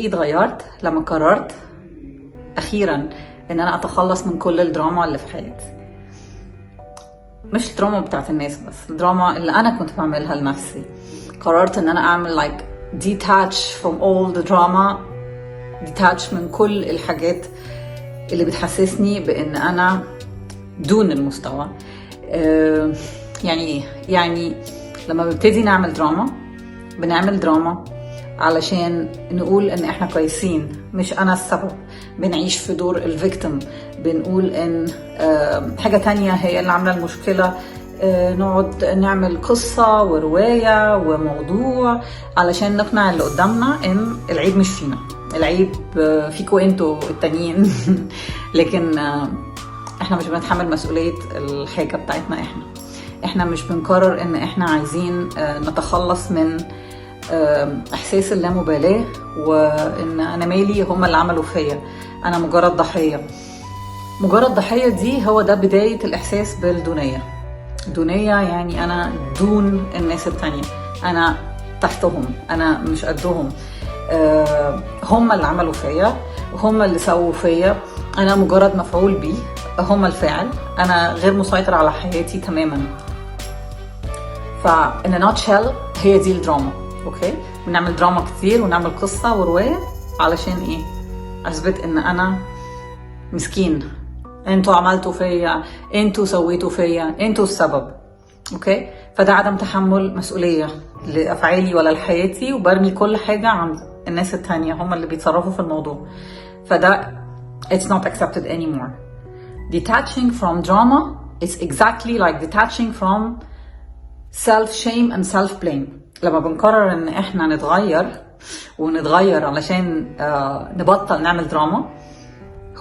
اتغيرت لما قررت اخيرا ان انا اتخلص من كل الدراما اللي في حياتي. مش الدراما بتاعت الناس بس، الدراما اللي انا كنت بعملها لنفسي. قررت ان انا اعمل like detach from all the drama، detach من كل الحاجات اللي بتحسسني بان انا دون المستوى. يعني لما بنبتدي نعمل دراما، بنعمل دراما علشان نقول ان احنا كويسين، مش انا السبب. بنعيش في دور الفيكتيم، بنقول ان حاجة تانية هي اللي عاملة المشكلة. نقعد نعمل قصة ورواية وموضوع علشان نقنع اللي قدامنا ان العيب مش فينا، العيب فيكوا انتوا التانيين. لكن احنا مش بنتحمل مسؤولية الحاجة بتاعتنا. احنا مش بنقرر ان احنا عايزين نتخلص من احساس اللامبالاة، وان انا مالي هم اللي عملوا فيا، انا مجرد ضحية. مجرد ضحية دي هو ده بداية الاحساس بالدونية. دونية يعني انا دون الناس التانية، انا تحتهم، انا مش قدهم. هم اللي عملوا فيا، هم اللي سووا فيا، انا مجرد مفعول بيه، هم الفاعل، انا غير مسيطر على حياتي تماما. فإن نوتشل هي دي الدراما. اوكي، بنعمل دراما كتير ونعمل قصة ورواية علشان ايه؟ اثبت ان انا مسكين، انتوا عملتوا فيا، انتوا سويتوا فيا، انتوا السبب. اوكي، فده عدم تحمل مسؤولية لافعالي ولا لحياتي، وبرمي كل حاجة عن الناس التانية، هم اللي بيتصرفوا في الموضوع. فده it's not accepted anymore. Detaching from drama is exactly like detaching from self-shame and self-blame. لما بنقرر ان احنا نتغير علشان نبطل نعمل دراما،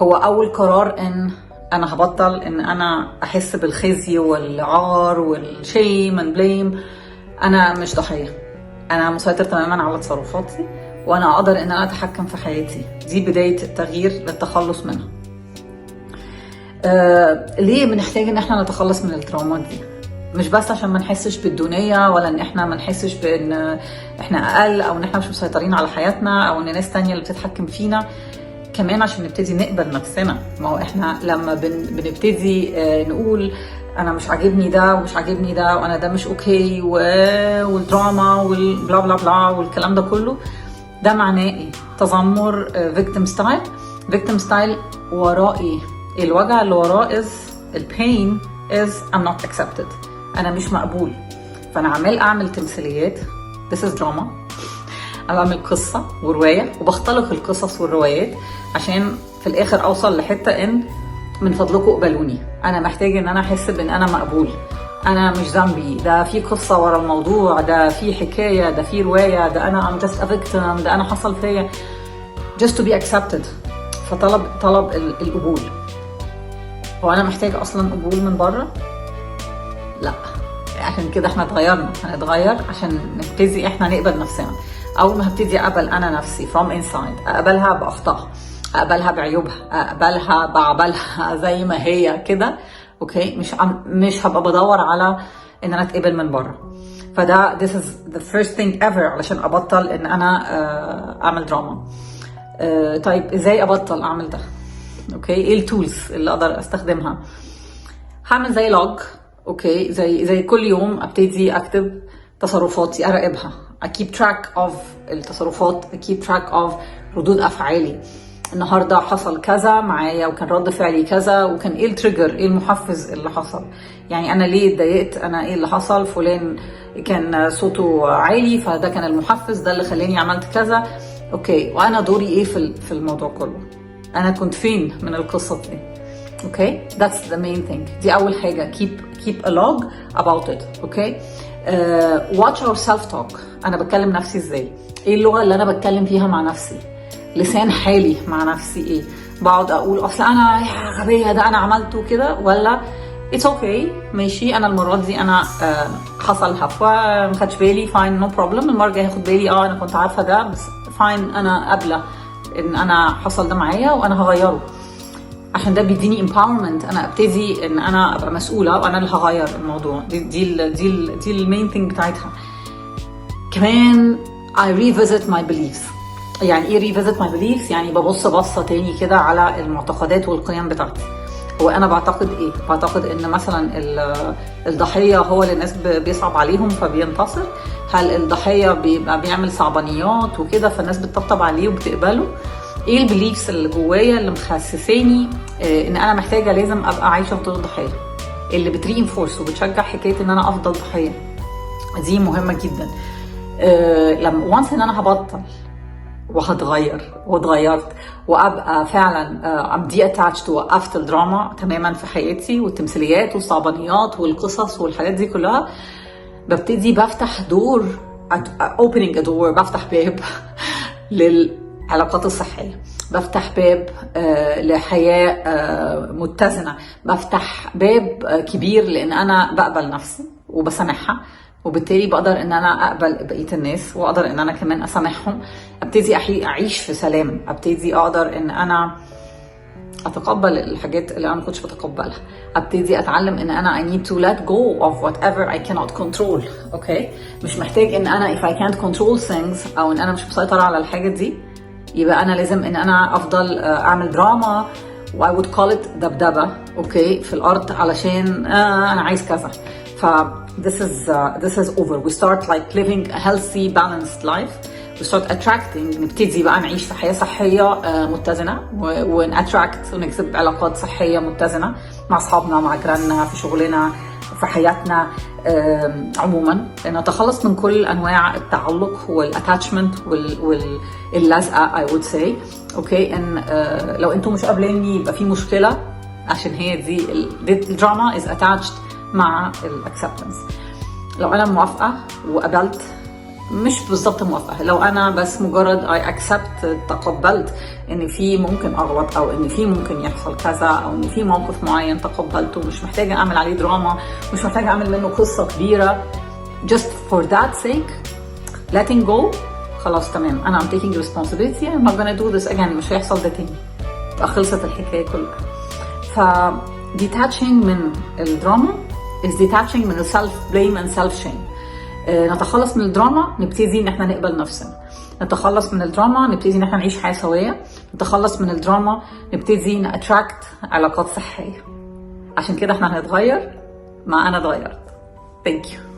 هو اول قرار ان انا هبطل ان انا احس بالخزي والعار والشيم and blame. انا مش ضحية، انا مسيطر تماما على تصرفاتي، وانا اقدر ان انا اتحكم في حياتي. دي بداية التغيير للتخلص منها. ليه بنحتاج ان احنا نتخلص من الدراما دي؟ مش بس عشان ما نحسش بالدونية، ولا ان احنا ما نحسش بان احنا اقل، او ان احنا مش مسيطرين على حياتنا، او ان ناس تانية اللي بتتحكم فينا. كمان عشان نبتدي نقبل نفسنا. ما هو احنا لما بنبتدي نقول انا مش عاجبني ده ومش عاجبني ده، وانا ده مش اوكي، والدراما والبلا بلا بلا والكلام ده كله، ده معناه ايه؟ تذمر، فيكتيم ستايل. فيكتيم ستايل وراه ايه؟ الوجع اللي وراه is البين is I'm not accepted. انا مش مقبول. فانا عمال اعمل تمثيليات، this is drama. انا بعمل قصة ورواية وبختلق القصص والروايات عشان في الاخر اوصل لحتة ان من فضلكم اقبلوني. انا محتاج ان انا احس بان انا مقبول، انا مش ذنبي، ده في قصة ورا الموضوع، ده في حكاية، ده في رواية، ده انا I'm just a victim، ده انا حصل فيا. just to be accepted. فطلب القبول. هو انا محتاج اصلا قبول من بره؟ لا. عشان كده احنا هنتغير عشان نبتدي احنا نقبل نفسنا. اول ما هبتدي اقبل انا نفسي from inside، اقبلها باخطائها، اقبلها بعيوبها، اقبلها بعبلها زي ما هي كده. اوكي، مش هبقى بدور على ان انا اتقبل من بره. فده this is the first thing ever علشان ابطل ان انا اعمل دراما. طيب ازاي ابطل اعمل ده؟ اوكي، ايه التولز اللي اقدر استخدمها؟ هعمل زي لوج. اوكي، زي كل يوم ابتدي اكتب تصرفاتي، اراقبها، keep track of التصرفات، keep track of ردود افعالي. النهارده حصل كذا معايا، وكان رد فعلي كذا، وكان ايه التريجر، ايه المحفز اللي حصل. يعني انا ليه اتضايقت، انا ايه اللي حصل، فلان كان صوته عالي فده كان المحفز، ده اللي خلاني عملت كذا. اوكي، وانا دوري ايه في الموضوع كله، انا كنت فين من القصة دي. اوكي، that's the main thing. دي اول حاجة، keep a log about it. اوكي، watch our self talk. انا بتكلم نفسي ازاي، ايه اللغة اللي انا بتكلم فيها مع نفسي، لسان حالي مع نفسي ايه. بقعد اقول اصل انا يا غبية ده انا عملته كده، ولا it's okay ماشي، انا المرة دي انا حصل هفوة مخدش بالي، fine no problem، المرة الجاية هاخد بالي، انا كنت عارفة ده بس fine، انا قابلة ان انا حصل ده معايا وانا هغيره. عشان ده بيديني empowerment، انا ابتدي ان انا ابقى مسؤولة وانا اللي هغير الموضوع. دي المين ثينج بتاعتها. كمان I revisit my beliefs. يعني ايه revisit my beliefs؟ يعني ببص بصة تاني كده على المعتقدات والقيم بتاعتي. وانا بعتقد ايه؟ بعتقد ان مثلا الضحية هو اللي الناس بيصعب عليهم فبينتصر. هل الضحية بيبقى بيعمل صعبانيات وكده فالناس بتطبطب عليه وبتقبله؟ ايه البيليفز اللي جوايا اللي مخسساني ان انا محتاجة لازم ابقى عايشة في دور الضحية، اللي بترينفورس وبتشجع حكاية ان انا افضل ضحية؟ دي مهمة جدا. لما وانس ان انا هبطل وهتغير واتغيرت وابقى فعلا ام دي اتاتشد ووقفت الدراما تماما في حياتي والتمثيليات والصعبانيات والقصص والحاجات دي كلها، ببتدي بفتح دور opening a door، بفتح باب للعلاقات الصحية، بفتح باب لحياة متزنة، بفتح باب كبير لان انا بقبل نفسي وبسامحها، وبالتالي بقدر ان انا اقبل بقيه الناس واقدر ان انا كمان اسامحهم. ابتدي اعيش في سلام، ابتدي اقدر ان انا اتقبل الحاجات اللي انا ما كنتش بتقبلها، ابتدي اتعلم ان انا I need to let go of whatever I cannot control. اوكي، مش محتاج ان انا if I can't control things او ان انا مش مسيطره على الحاجه دي يبقى انا لازم ان انا افضل اعمل دراما و I would call it دبدبه اوكي في الارض علشان انا عايز كذا. ف this is over. We start like living a healthy balanced life. We start attracting، نبتدي بقى نعيش في حياة صحية متزنة ونattract ونكسب علاقات صحية متزنة مع أصحابنا، مع جيراننا، في شغلنا، في حياتنا عموما. نتخلص من كل أنواع التعلق والاتاتشمنت واللزقة I would say. اوكي، ان لو انتم مش قابليني يبقى في مشكلة، عشان هي دي الدراما is attached مع الاكسبتنس. لو انا موافقه وقبلت، مش بالظبط موافقه، لو انا بس مجرد I accept تقبلت ان في ممكن اغلط او ان في ممكن يحصل كذا او ان في موقف معين تقبلته، مش محتاجه اعمل عليه دراما، مش محتاجه اعمل منه قصه كبيره، just for that sake letting go. خلاص تمام، انا I'm taking responsibility, I'm not gonna do this again، مش هيحصل ده تاني، بقى خلصت الحكايه كلها. ف detaching من الدراما is detaching من self blame and self shame. نتخلص من الدراما، نبتدي ان احنا نقبل نفسنا. نتخلص من الدراما، نبتدي ان احنا نعيش حياة سوية. نتخلص من الدراما، نبتدي نأتراكت علاقات صحية. عشان كده احنا هنتغير. مع انا اتغيرت. Thank you.